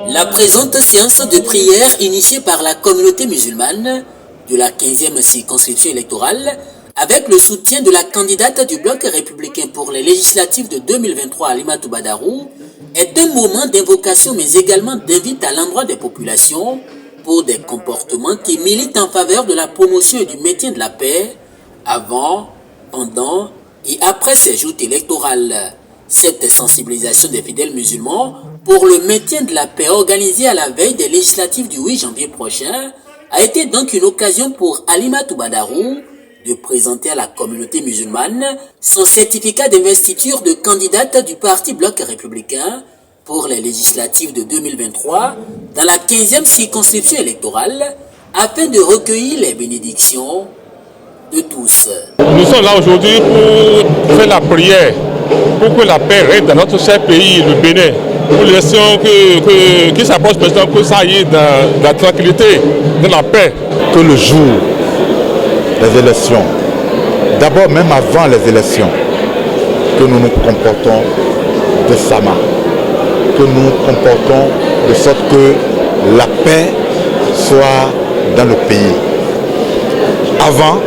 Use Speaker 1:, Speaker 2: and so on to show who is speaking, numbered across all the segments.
Speaker 1: La présente séance de prière initiée par la communauté musulmane de la 15e circonscription électorale avec le soutien de la candidate du bloc républicain pour les législatives de 2023 Alimatou Badarou est un moment d'invocation mais également d'invite à l'endroit des populations pour des comportements qui militent en faveur de la promotion et du maintien de la paix avant, pendant et après ces joutes électorales. Cette sensibilisation des fidèles musulmans pour le maintien de la paix organisée à la veille des législatives du 8 janvier prochain a été donc une occasion pour Alimatou Badarou de présenter à la communauté musulmane son certificat d'investiture de candidate du parti bloc républicain pour les législatives de 2023 dans la 15e circonscription électorale afin de recueillir les bénédictions de tous.
Speaker 2: Nous sommes là aujourd'hui pour faire la prière, pour que la paix règne dans notre cher pays, le Bénin, pour l'élection qui s'approche maintenant, que ça y est dans la tranquillité, dans la paix.
Speaker 3: Que le jour des élections, d'abord même avant les élections, que nous nous comportons décemment, que nous nous comportons de sorte que la paix soit dans le pays. Avant,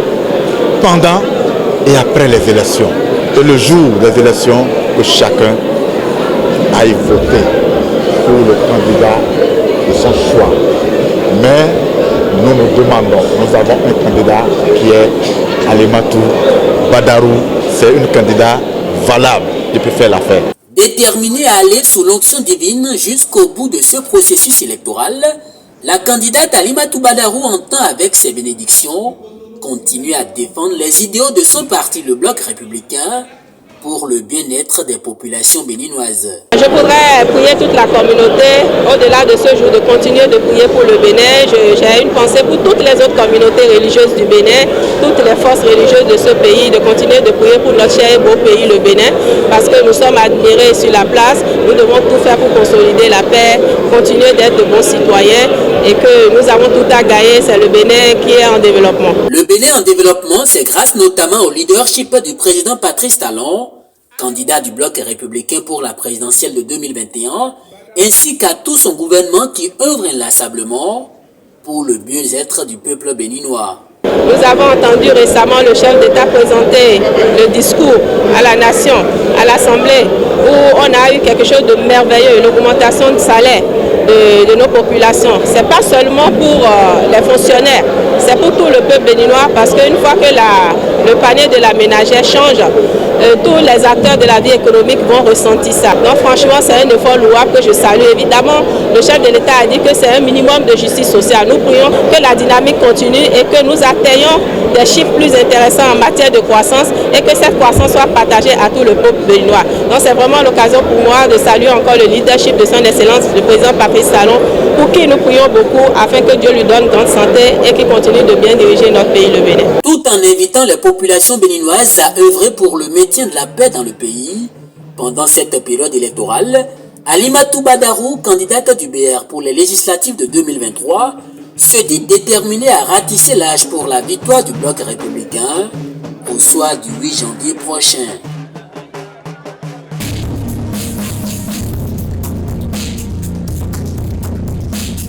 Speaker 3: pendant et après les élections. Et le jour des élections, que chacun aille voter pour le candidat de son choix. Mais nous nous demandons, nous avons un candidat qui est Alimatou Badarou. C'est un candidat valable qui peut faire l'affaire.
Speaker 1: Déterminée à aller sous l'onction divine jusqu'au bout de ce processus électoral, la candidate Alimatou Badarou entend avec ses bénédictions continuer à défendre les idéaux de son parti, le Bloc républicain, pour le bien-être des populations béninoises.
Speaker 4: Je voudrais prier toute la communauté, au-delà de ce jour, de continuer de prier pour le Bénin. J'ai une pensée pour toutes les autres communautés religieuses du Bénin, toutes les forces religieuses de ce pays, de continuer de prier pour notre cher et beau pays, le Bénin, parce que nous sommes admirés sur la place. Nous devons tout faire pour consolider la paix, continuer d'être de bons citoyens et que nous avons tout à gagner. C'est le Bénin qui est en développement.
Speaker 1: Le Bénin en développement, c'est grâce notamment au leadership du président Patrice Talon, candidat du bloc républicain pour la présidentielle de 2021, ainsi qu'à tout son gouvernement qui œuvre inlassablement pour le mieux-être du peuple béninois.
Speaker 4: Nous avons entendu récemment le chef d'État présenter le discours à la nation, à l'Assemblée, où on a eu quelque chose de merveilleux, une augmentation de salaire de nos populations. Ce n'est pas seulement pour les fonctionnaires, c'est pour tout le peuple béninois, parce qu'une fois que le panier de la ménagère change, tous les acteurs de la vie économique vont ressentir ça. Donc franchement, c'est un effort louable que je salue. Évidemment, le chef de l'État a dit que c'est un minimum de justice sociale. Nous prions que la dynamique continue et que nous atteignons des chiffres plus intéressants en matière de croissance et que cette croissance soit partagée à tout le peuple béninois. Donc c'est vraiment l'occasion pour moi de saluer encore le leadership de son Excellence, le président Patrice Talon, pour qui nous prions beaucoup afin que Dieu lui donne grande santé et qu'il continue de bien diriger notre pays, le Bénin.
Speaker 1: Tout en invitant les populations béninoises à œuvrer pour le maintien de la paix dans le pays, pendant cette période électorale, Alimatou Badarou, candidate du BR pour les législatives de 2023, se dit déterminée à ratisser l'âge pour la victoire du bloc républicain au soir du 8 janvier prochain.